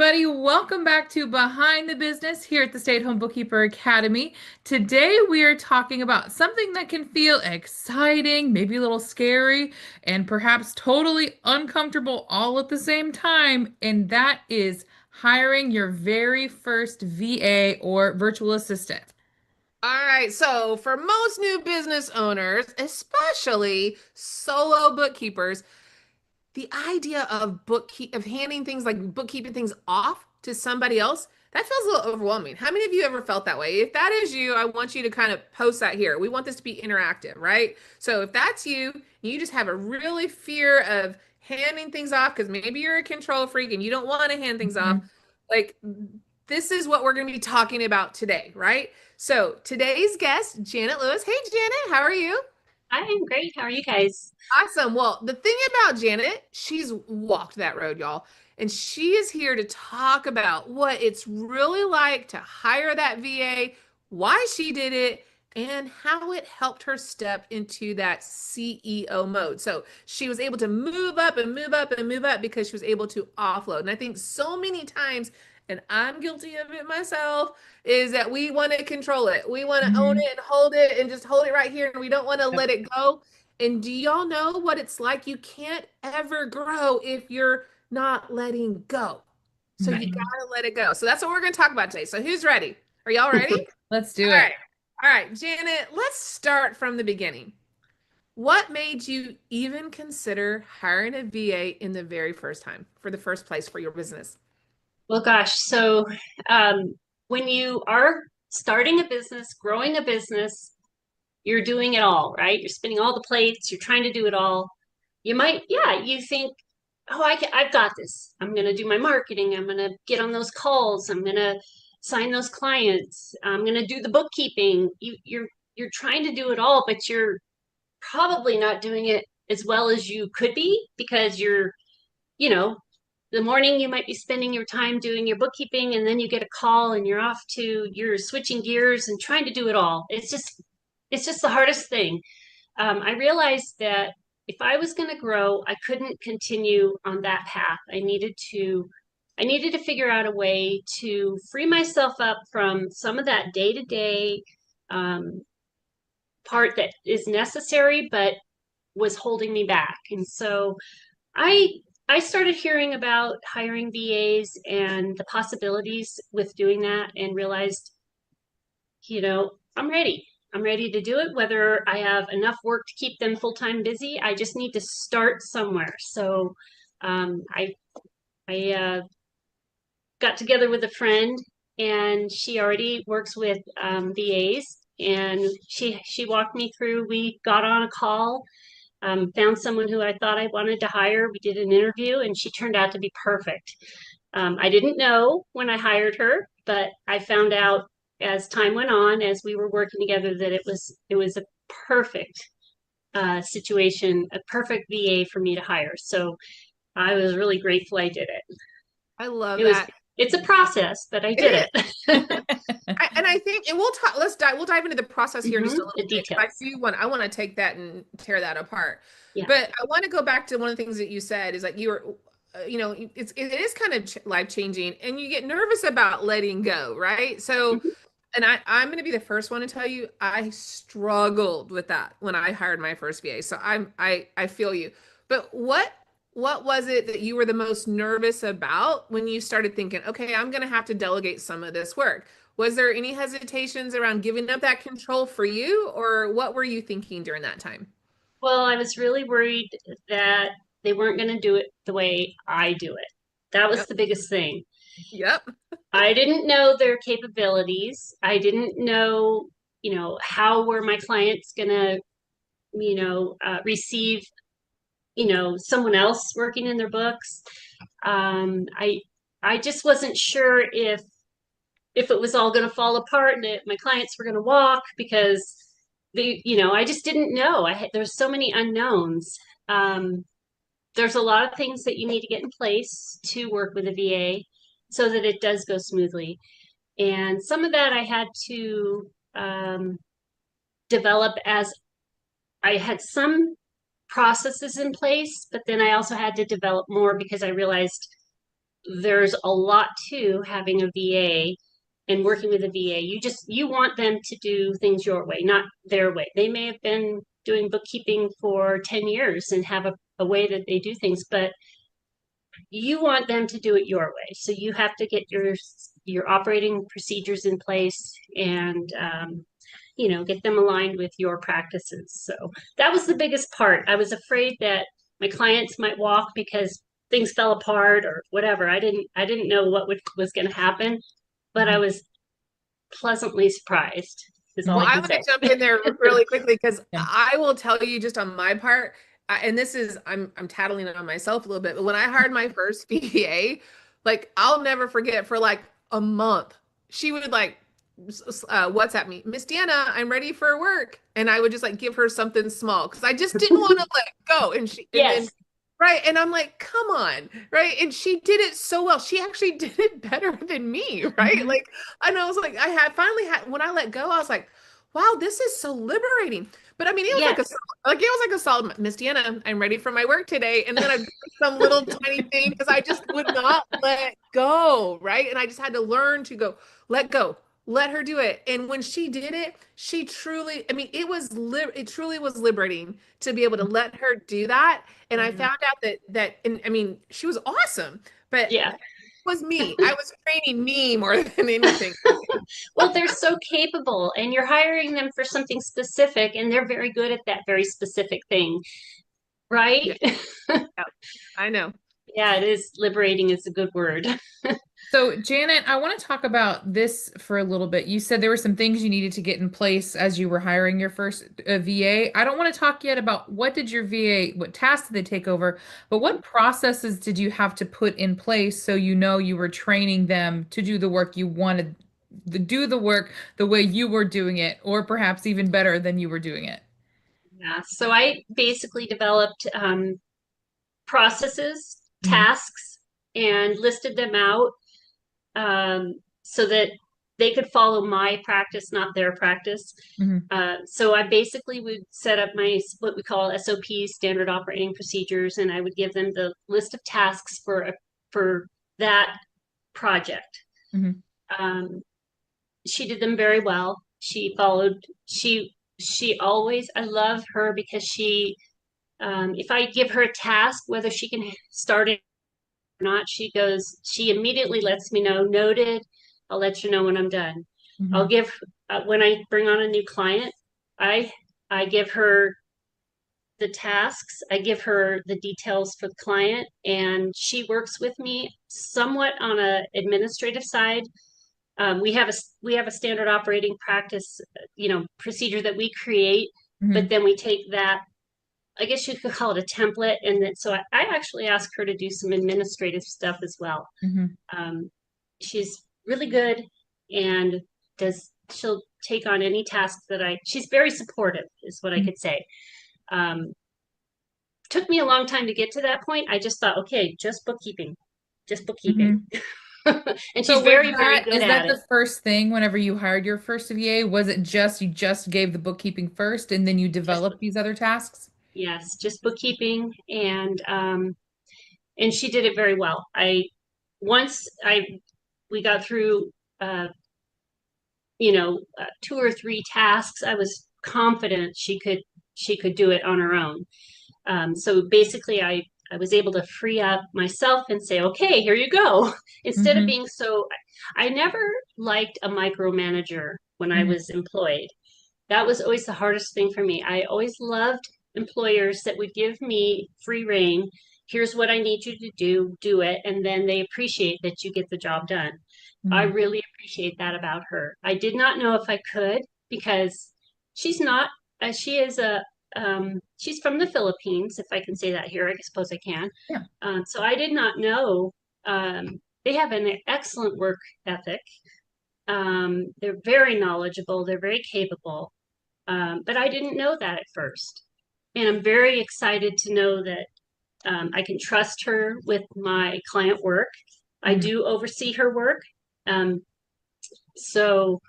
everybody. Welcome back to Behind the Business here at the Stay-at-Home Bookkeeper Academy. Today, we are talking about something that can feel exciting, maybe a little scary, and perhaps totally uncomfortable all at the same time, and that is hiring your very first VA or virtual assistant. All right, so for most new business owners, especially solo bookkeepers, the idea of handing things like bookkeeping things off to somebody else, that feels a little overwhelming. How many of you ever felt that way? If that is you, I want you to kind of post that here. We want this to be interactive, right? So if that's you, you just have a really fear of handing things off because maybe you're a control freak and you don't want to hand things off. Mhm. Like this is what we're going to be talking about today, right? So today's guest, Janet Lewis. Hey, Janet, how are you? I am great. How are you guys? Awesome. Well, the thing about Janet, she's walked that road, y'all. And she is here to talk about what it's really like to hire that VA, why she did it, and how it helped her step into that CEO mode. So she was able to move up and move up and move up because she was able to offload. And I think so many times, and I'm guilty of it myself, is that we want to control it. We want to own Mhm. it and just hold it right here, and we don't want to let it go. And do y'all know what it's like? You can't ever grow if you're not letting go. So you Mhm. gotta let it go. So that's what we're gonna talk about today. So who's ready? Are y'all ready? Let's do All it. right. All right, Janet, let's start from the beginning. What made you even consider hiring a VA in the very first time, for the first place for your business? Well, gosh, so um, when you are starting a business, growing a business, you're doing it all, right? You're spinning all the plates, you're trying to do it all. You might, yeah, you think, oh, I've got this. I'm going to do my marketing. I'm going to get on those calls. I'm going to sign those clients. I'm going to do the bookkeeping. You're trying to do it all, but you're probably not doing it as well as you could be because you know, the morning you might be spending your time doing your bookkeeping and then you get a call and you're switching gears and trying to do it all. It's just the hardest thing. I realized that if I was going to grow, I couldn't continue on that path. I needed to figure out a way to free myself up from some of that day-to-day um, part that is necessary but was holding me back. And so I I started hearing about hiring VAs and the possibilities with doing that and realized, I'm ready. I'm ready to do it. Whether I have enough work to keep them full-time busy, I just need to start somewhere. So I got together with a friend and she already works with VAs and she walked me through. We got on a call, found someone who I thought I wanted to hire. We did an interview, and she turned out to be perfect. I didn't know when I hired her, but I found out as time went on, as we were working together, that it was a perfect situation, a perfect VA for me to hire. So I was really grateful I did it. I love It was that. it's a process, but I It did is. it. And I think, and we'll talk, we'll dive into the process here in just a The little bit because details. I want to take that and tear that apart. Yeah. But I want to go back to one of the things that you said is like you were, it is kind of life changing and you get nervous about letting go, right? So, Mhm. and I'm going to be the first one to tell you, I struggled with that when I hired my first VA. So I feel you. But what was it that you were the most nervous about when you started thinking, okay, I'm going to have to delegate some of this work? Was there any hesitations around giving up that control for you, or what were you thinking during that time? Well, I was really worried that they weren't going to do it the way I do it. That was Yep. the biggest thing. Yep. I didn't know their capabilities. I didn't know, how were my clients going to, receive, someone else working in their books. Um, I, I just wasn't sure if it was all going to fall apart and that my clients were going to walk because I just didn't know. There's so many unknowns. Um, there's a lot of things that you need to get in place to work with a VA so that it does go smoothly. And some of that I had to develop as I had some processes in place, but then I also had to develop more because I realized there's a lot to having a VA and working with a VA. You want them to do things your way, not their way. They may have been doing bookkeeping for 10 years and have a way that they do things, but you want them to do it your way. So you have to get your operating procedures in place and get them aligned with your practices. So that was the biggest part. I was afraid that my clients might walk because things fell apart or whatever. I didn't know was going to happen, but I Mhm. was pleasantly surprised. Is all Well, I I'm can going to say. jump in there really quickly because Yeah. I will tell you just on my part, and this is I'm tattling on myself a little bit, but when I hired my first VA, like I'll never forget for like a month, she would like WhatsApp me, Miss Deanna, I'm ready for work, and I would just like give her something small because I just didn't want to let go, and then Yes. right, and I'm like, come on, right, and she did it so well. She actually did it better than me, right, Mhm. like. And I was like, I had finally had when I let go, I was like, wow, this is so liberating. But I mean, it was like Yes. it was like a solid Miss Deanna, I'm ready for my work today. And then I'd do some little tiny thing because I just would not let go, right? And I just had to learn to let go, let her do it. And when she did it, she truly, I mean, it truly was liberating to be able to let her do that. And I Mhm. found out that and I mean, she was awesome, but Yeah. it was me. I was training me more than anything. Well, they're so capable, and you're hiring them for something specific, and they're very good at that very specific thing, right? Yeah, yeah, I know. Yeah, it is liberating is a good word. So, Janet, I want to talk about this for a little bit. You said there were some things you needed to get in place as you were hiring your first VA. I don't want to talk yet about what did your VA, what tasks did they take over, but what processes did you have to put in place so you know you were training them to do the work you wanted, to do the work the way you were doing it, or perhaps even better than you were doing it? Yeah, so I basically developed processes, Hmm. tasks, and listed them out so that they could follow my practice, not their practice. Hmm. So I basically would set up my what we call SOPs, standard operating procedures, and I would give them the list of tasks for that project. Hmm. Um, she did them very well. She followed. She always. I love her because if I give her a task, whether she can start it or not, she immediately lets me know, noted. I'll let you know when I'm done. I'll Hmm. give, when I bring on a new client, I, I give her the tasks, I give her the details for the client, and she works with me somewhat on a administrative side. We have a standard operating practice, procedure that we create, but Hmm. then we take that, I guess you could call it a template. And then, so I actually asked her to do some administrative stuff as well. Hmm. Um, she's really good and she'll take on any task she's very supportive, is what I Hmm. could say. Um, Took me a long time to get to that point. I just thought, okay, just bookkeeping, just bookkeeping. Hmm. And So she's very, very good is at that it. the first thing whenever you hired your first VA? Was it just you just gave the bookkeeping first and then you Just, developed these other tasks? yes, just bookkeeping. And she did it very well. Once we got through, two or three tasks, I was confident she could do it on her own. So basically, I was able to free up myself and say, okay, here you go. Instead of Hmm. being so, I never liked a micromanager when I Hmm. was employed. That was always the hardest thing for me. I always loved employers that would give me free reign. Here's what I need you to do it. And then they appreciate that you get the job done. I Hmm. really appreciate that about her. I did not know if I could because she's not, she is she's from the Philippines, if I can say that here. I suppose I can. Yeah. So I did not know. They have an excellent work ethic. They're very knowledgeable. They're very capable. But I didn't know that at first. And I'm very excited to know that I can trust her with my client work. I Hmm. do oversee her work. Um, so,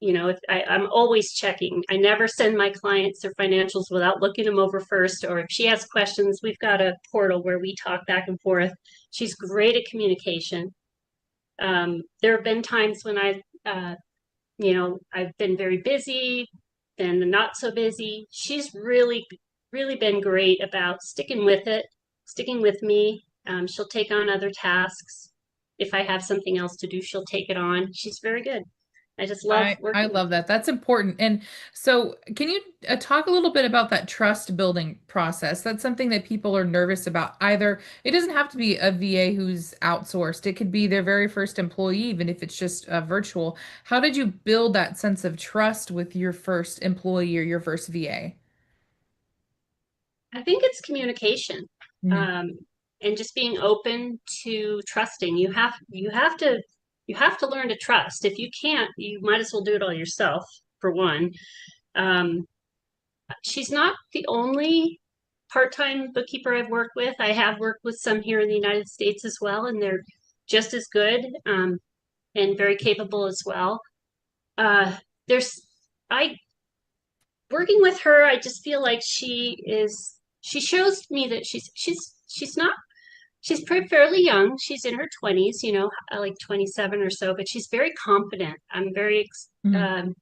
if I'm always checking. I never send my clients their financials without looking them over first. Or if she has questions, we've got a portal where we talk back and forth. She's great at communication. There have been times when I've been very busy, then not so busy. She's really, really been great about sticking with it, sticking with me. She'll take on other tasks. If I have something else to do, she'll take it on. She's very good. I just love I working with love that. That's important. And so, can you talk a little bit about that trust building process? That's something that people are nervous about. Either it doesn't have to be a VA who's outsourced, it could be their very first employee, even if it's just virtual. How did you build that sense of trust with your first employee or your first VA? I think it's communication, Hmm. um, and just being open to trusting. You have to learn to trust. If you can't, you might as well do it all yourself. For one, um, she's not the only part-time bookkeeper I've worked with. I have worked with some here in the United States as well, and they're just as good, and very capable as well. Uh, there's I working with her, I just feel like she shows me that she's not fairly young. She's in her 20s, like 27 or so, but she's very confident. I'm very Hmm. um,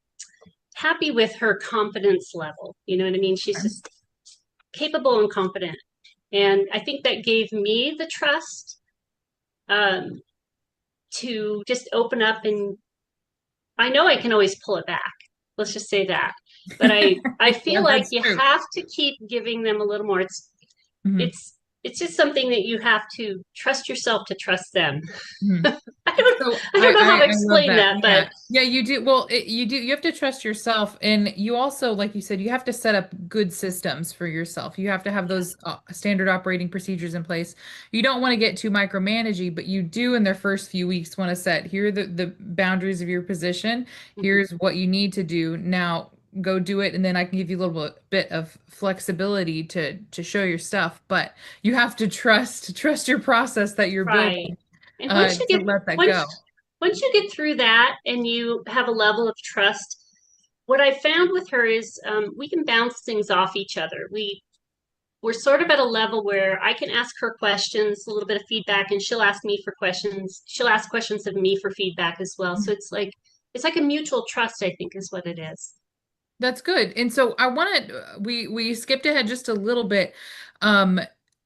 happy with her confidence level. You know what I mean? She's just capable and confident. And I think that gave me the trust, um, to just open up, and I know I can always pull it back. Let's just say that. But I Yeah, feel like that's you true. have to keep giving them a little more. Hmm. It's just something that you have to trust yourself to trust them. Hmm. I don't So I don't know how to I love explain that. that, but Yeah. Yeah, you do. Well, you do. You have to trust yourself, and you also, like you said, you have to set up good systems for yourself. You have to have those standard operating procedures in place. You don't want to get too micromanagey, but you do in their first few weeks want to set here are the boundaries of your position. Mhm. Here's what you need to do. Now go do it, and then I can give you a little bit of flexibility to show your stuff. But you have to trust your process that you're Right. building And once you to get let that go. once you get through that and you have a level of trust, what I found with her is, we can bounce things off each other. We're sort of at a level where I can ask her questions, a little bit of feedback, and she'll ask me for questions. She'll ask questions of me for feedback as well. So it's like a mutual trust, I think, is what it is. That's good. And so I wanted we skipped ahead just a little bit. Um,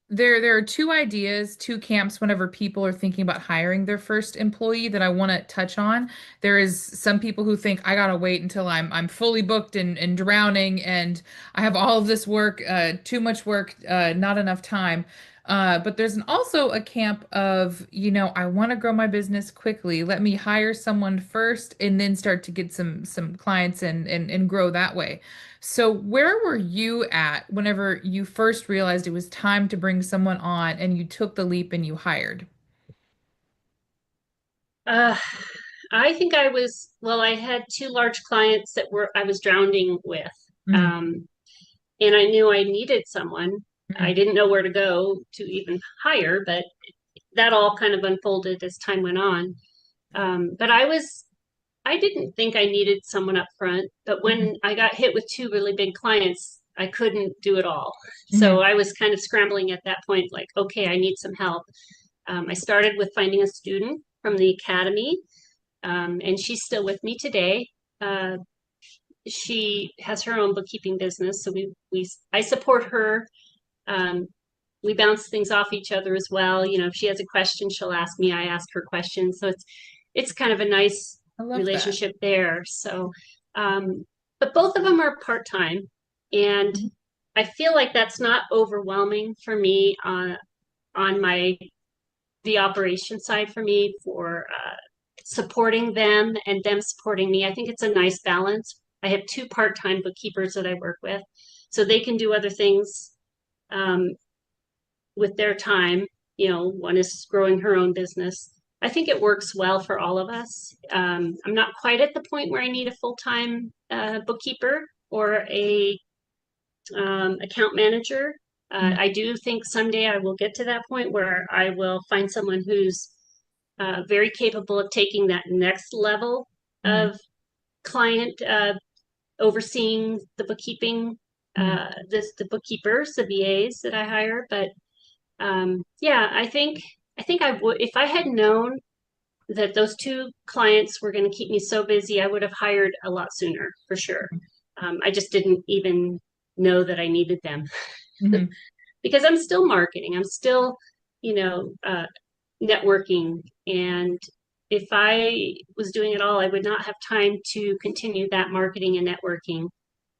there are two ideas, two camps whenever people are thinking about hiring their first employee that I want to touch on. There is some people who think I gotta wait until I'm fully booked and drowning and I have all of this work, too much work, not enough time. But there's also a camp of, I want to grow my business quickly. Let me hire someone first and then start to get some clients and grow that way. So where were you at whenever you first realized it was time to bring someone on and you took the leap and you hired? Uh, I think I had two large clients that I was drowning with. Mm, Um, and I knew I needed someone. I mm, didn't know where to go to even hire, but that all kind of unfolded as time went on. But I didn't think I needed someone up front, but mm, when I got hit with two really big clients, I couldn't do it all. So mm, I was kind of scrambling at that point, like, okay, I need some help. I started with finding a student from the academy, and she's still with me today. Uh, she has her own bookkeeping business, so I support her. Um, we bounce things off each other as well. If she has a question, she'll ask me. I ask her questions. So it's kind of a nice I love that. relationship there. So, but both of them are part time, and Mhm, I feel like that's not overwhelming for me on the operation side for me for supporting them and them supporting me. I think it's a nice balance. I have two part time bookkeepers that I work with, so they can do other things, um, with their time. One is growing her own business. I think it works well for all of us. I'm not quite at the point where I need a full time bookkeeper or a account manager. mm, I do think someday I will get to that point where I will find someone who's very capable of taking that next level mm. of client overseeing the bookkeeping, Mhm. the bookkeepers, the VAs that I hire. But yeah, I think I would, if I had known that those two clients were going to keep me so busy, I would have hired a lot sooner for sure. I just didn't even know that I needed them Mhm. because I'm still marketing. I'm still, networking. And if I was doing it all, I would not have time to continue that marketing and networking.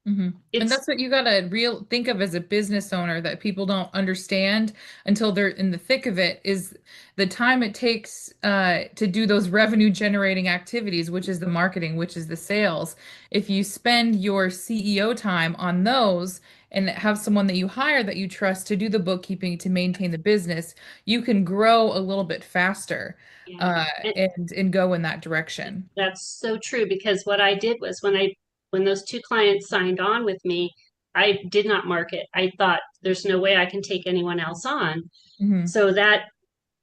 Hmm. And It's, that's what you gotta think of as a business owner that people don't understand until they're in the thick of it is the time it takes to do those revenue generating activities, which is the marketing, which is the sales. If you spend your CEO time on those and have someone that you hire that you trust to do the bookkeeping to maintain the business, you can grow a little bit faster yeah. uh, and go in that direction. That's so true because what I did was when those two clients signed on with me, I did not market. I thought there's no way I can take anyone else on. Hmm. So that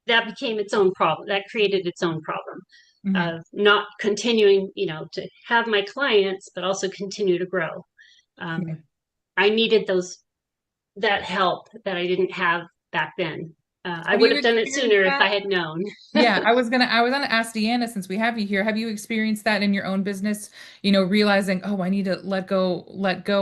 became its own problem. That created its own problem Hmm. of not continuing, to have my clients, but also continue to grow. Yeah. I needed that help that I didn't have back then. I Have would you have done it experienced sooner if I that? had known. Yeah, I was gonna ask Deanna since we have you here. Have you experienced that in your own business? Realizing, oh, I need to let go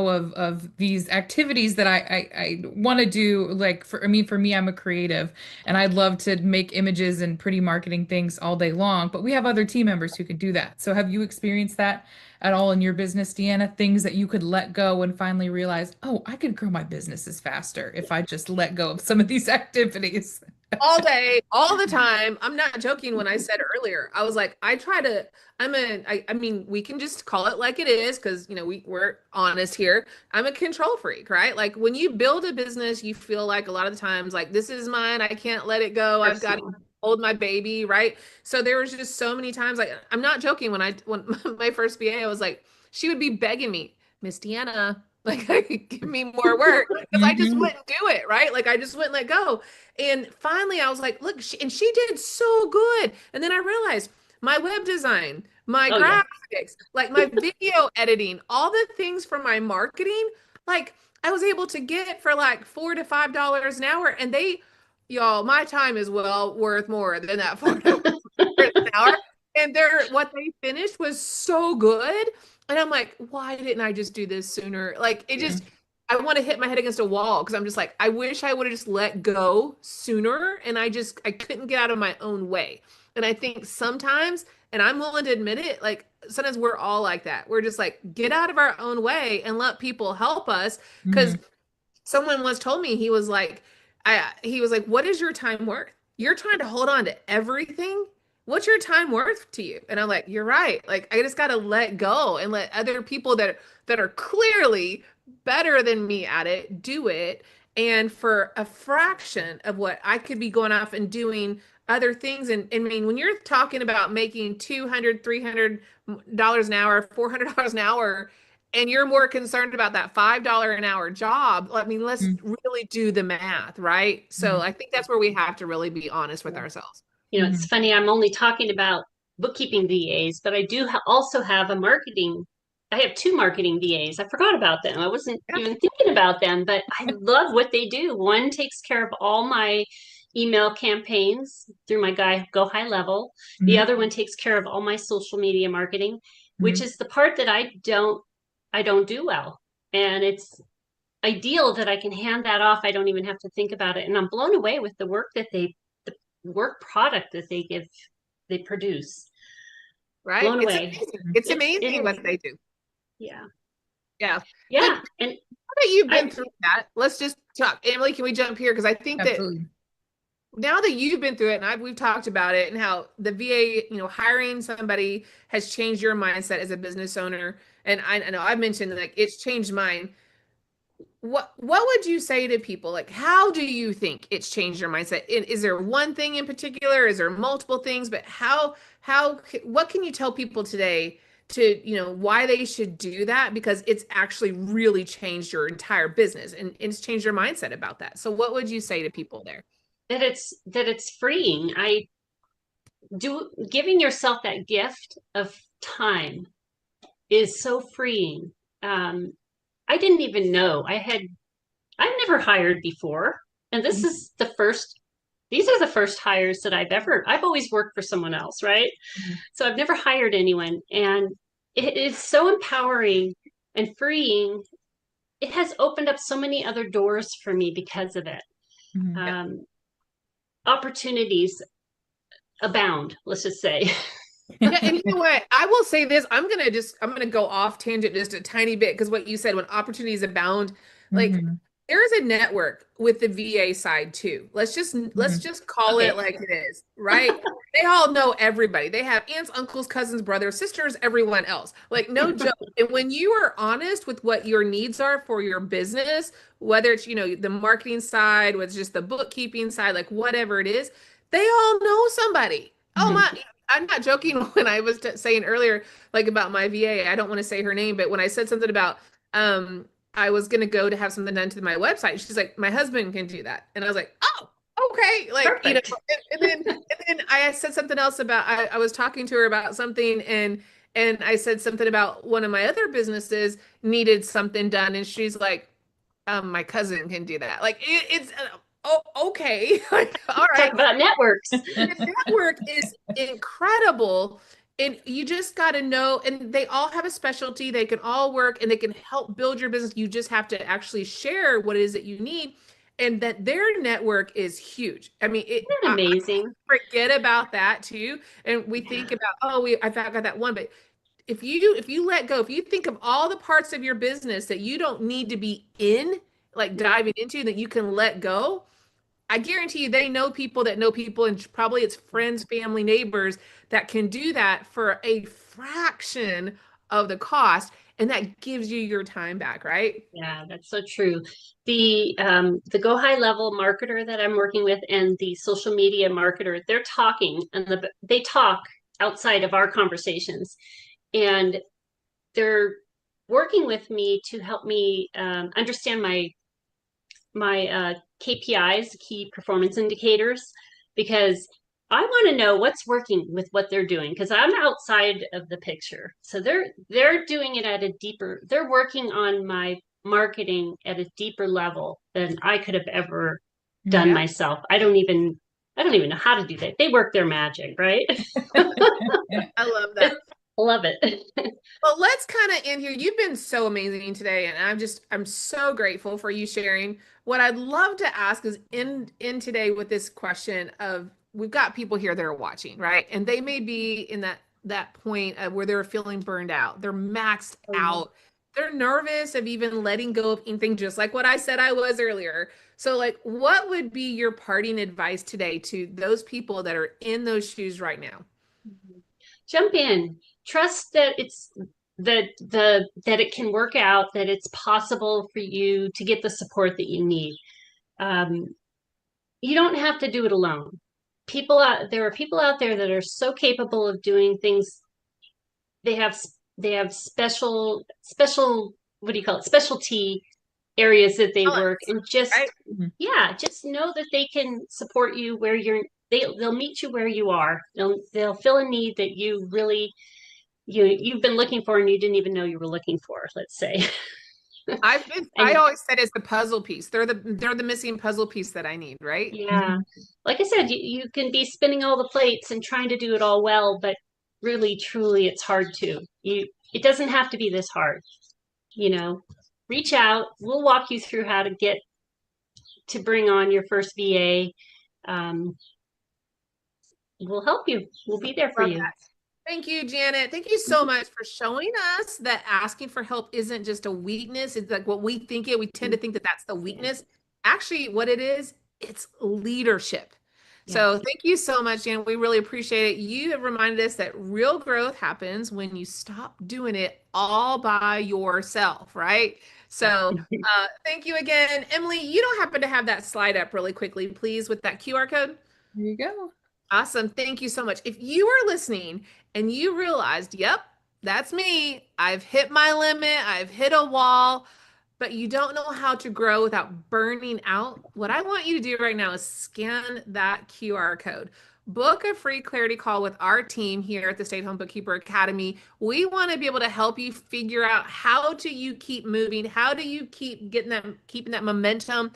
of these activities that I want to do. Like for me, I'm a creative and I'd love to make images and pretty marketing things all day long, but we have other team members who can do that. So have you experienced that at all in your business, Deanna? Things that you could let go and finally realize, oh, I could grow my businesses faster if I just let go of some of these activities. All day, all the time. I'm not joking when I said earlier. I was like, I mean, we can just call it like it is because, we're honest here. I'm a control freak, right? Like when you build a business, you feel like a lot of the times, like, this is mine. I can't let it go. I've got to Personal. hold my baby, right? So there was just so many times, like, I'm not joking when my first BA, I was like, she would be begging me, Miss Deanna, like, give me more work because I just Hmm. wouldn't do it, right? Like I just wouldn't let go. And finally, I was like, look, and she did so good. And then I realized my web design, my Oh yeah. graphics, like my video editing, all the things for my marketing, like I was able to get for like $4 to $5 an hour. And y'all, my time is well worth more than that $4 an hour. And what they finished was so good. And I'm like, why didn't I just do this sooner? Like it just, I want to hit my head against a wall because I'm just like, I wish I would have just let go sooner. And I couldn't get out of my own way. And I think sometimes, and I'm willing to admit it, like sometimes we're all like that. We're just like, get out of our own way and let people help us. Because Hmm. someone once told me, he was like, what is your time worth? You're trying to hold on to everything. What's your time worth to you? And I'm like, you're right. Like I just got to let go and let other people that are clearly better than me at it do it. And for a fraction of what I could be going off and doing other things. And I mean, when you're talking about making 200, $300 an hour, $400 an hour, and you're more concerned about that $5 an hour job, I mean, let's really do the math, right? So Hmm. I think that's where we have to really be honest with ourselves. It's Hmm. funny. I'm only talking about bookkeeping VAs, but I do also have a marketing. I have two marketing VAs. I forgot about them. I wasn't Yeah. even thinking about them, but I love what they do. One takes care of all my email campaigns through my guy Go High Level. The Hmm. other one takes care of all my social media marketing, which Hmm. is the part that I don't do well. And it's ideal that I can hand that off. I don't even have to think about it. And I'm blown away with the work product that they produce. Right? Blown It's away. amazing. It's It amazing is. what they do. Yeah. Yeah. But Yeah. now And that you've been I, through that, let's just talk. Emily, can we jump here? Because I think that Absolutely. now that you've been through it and we've talked about it and how the VA, hiring somebody has changed your mindset as a business owner. And I know I've mentioned like it's changed mine. What would you say to people? Like, how do you think it's changed your mindset? Is there one thing in particular? Is there multiple things? But what can you tell people today to, why they should do that? Because it's actually really changed your entire business and it's changed your mindset about that. So what would you say to people there? that it's freeing. I do giving yourself that gift of time is so freeing. Um, I didn't even know I've never hired before. And this is these are the first hires that I've always worked for someone else, right? Mhm. So I've never hired anyone. And it is so empowering and freeing. It has opened up so many other doors for me because of it. Mhm. Yeah. Um, Opportunities abound, let's just say. Yeah, and you know what? I will say this. I'm gonna go off tangent just a tiny bit because what you said when opportunities abound, like Mhm. there's a network with the VA side too. Let's Mhm. just call it Okay. like it is, right? They all know everybody. They have aunts, uncles, cousins, brothers, sisters, everyone else. Like no joke. And when you are honest with what your needs are for your business, whether it's, the marketing side, whether it's just the bookkeeping side, like whatever it is, they all know somebody. Oh Mhm. my, I'm not joking when I was saying earlier, like about my VA. I don't want to say her name, but when I said something about I was gonna go to have something done to my website, she's like, my husband can do that, and I was like, oh, okay, like Perfect. and then I said something else about I was talking to her about something, and I said something about one of my other businesses needed something done, and she's like, my cousin can do that. Like it's oh okay, like all Talk right, about networks. the network is incredible. And you just got to know, and they all have a specialty. They can all work and they can help build your business. You just have to actually share what it is that you need. And that their network is huge. I mean, Isn't that amazing? I forget about that too. And we Yeah. think about, oh, I've got that one. But if you let go, if you think of all the parts of your business that you don't need to be in, like diving into, that you can let go, I guarantee you they know people, and probably it's friends, family, neighbors that can do that for a fraction of the cost. And that gives you your time back, right? Yeah, that's so true. The Go High Level marketer that I'm working with and the social media marketer, they're talking and they talk outside of our conversations, and they're working with me to help me understand my KPIs, key performance indicators, because I want to know what's working with what they're doing because I'm outside of the picture. So they're doing it at a deeper, they're working on my marketing at a deeper level than I could have ever done Yeah. myself. I don't even know how to do that. They work their magic, right? I love that. Love it. Well, let's kind of end here. You've been so amazing today, and I'm so grateful for you sharing. What I'd love to ask is in today with this question of we've got people here that are watching, right? And they may be in that point of where they're feeling burned out. They're maxed Oh, yeah. out. They're nervous of even letting go of anything, just like what I said I was earlier. So, like, what would be your parting advice today to those people that are in those shoes right now? Jump in. Trust that that it can work out, that it's possible for you to get the support that you need. Um, you don't have to do it alone. There are people out there that are so capable of doing things. They have they have special what do you call it? Specialty areas that they work, Balance, and right? Mhm. yeah, just know that they can support you where they'll meet you where you are. They'll fill a need that you really you've been looking for and you didn't even know you were looking for, let's say. I And always said it's the puzzle piece. They're the missing puzzle piece that I need, right? yeah, Mhm. like I said, you can be spinning all the plates and trying to do it all well, but really, truly, it's hard to. It doesn't have to be this hard, you know. Reach out. We'll walk you through how to get to bring on your first VA. Um, we'll help you. We'll be there for Love you. that. Thank you, Janet. Thank you so much for showing us that asking for help isn't just a weakness. It's like what we think it. We tend to think that that's the weakness. Actually, what it is, it's leadership. Yeah. So thank you so much, Janet. We really appreciate it. You have reminded us that real growth happens when you stop doing it all by yourself, right? So thank you again. Emily, you don't happen to have that slide up really quickly, please, with that QR code? There you go. Awesome. Thank you so much. If you are listening and you realized, yep, that's me. I've hit my limit. I've hit a wall, but you don't know how to grow without burning out. What I want you to do right now is scan that QR code. book a free clarity call with our team here at the Stay at Home Bookkeeper Academy. We want to be able to help you figure out how do you keep moving, how do you keep keeping that momentum.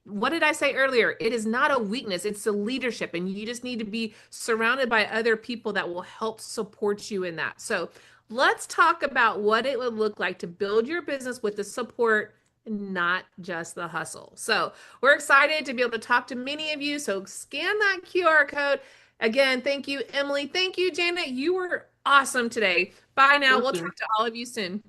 What did I say earlier? It is not a weakness, it's a leadership, and you just need to be surrounded by other people that will help support you in that. So let's talk about what it would look like to build your business with the support, not just the hustle. So we're excited to be able to talk to many of you. So scan that QR code. Again, thank you, Emily. Thank you, Janet. You were awesome today. Bye now. Thank We'll you. talk to all of you soon.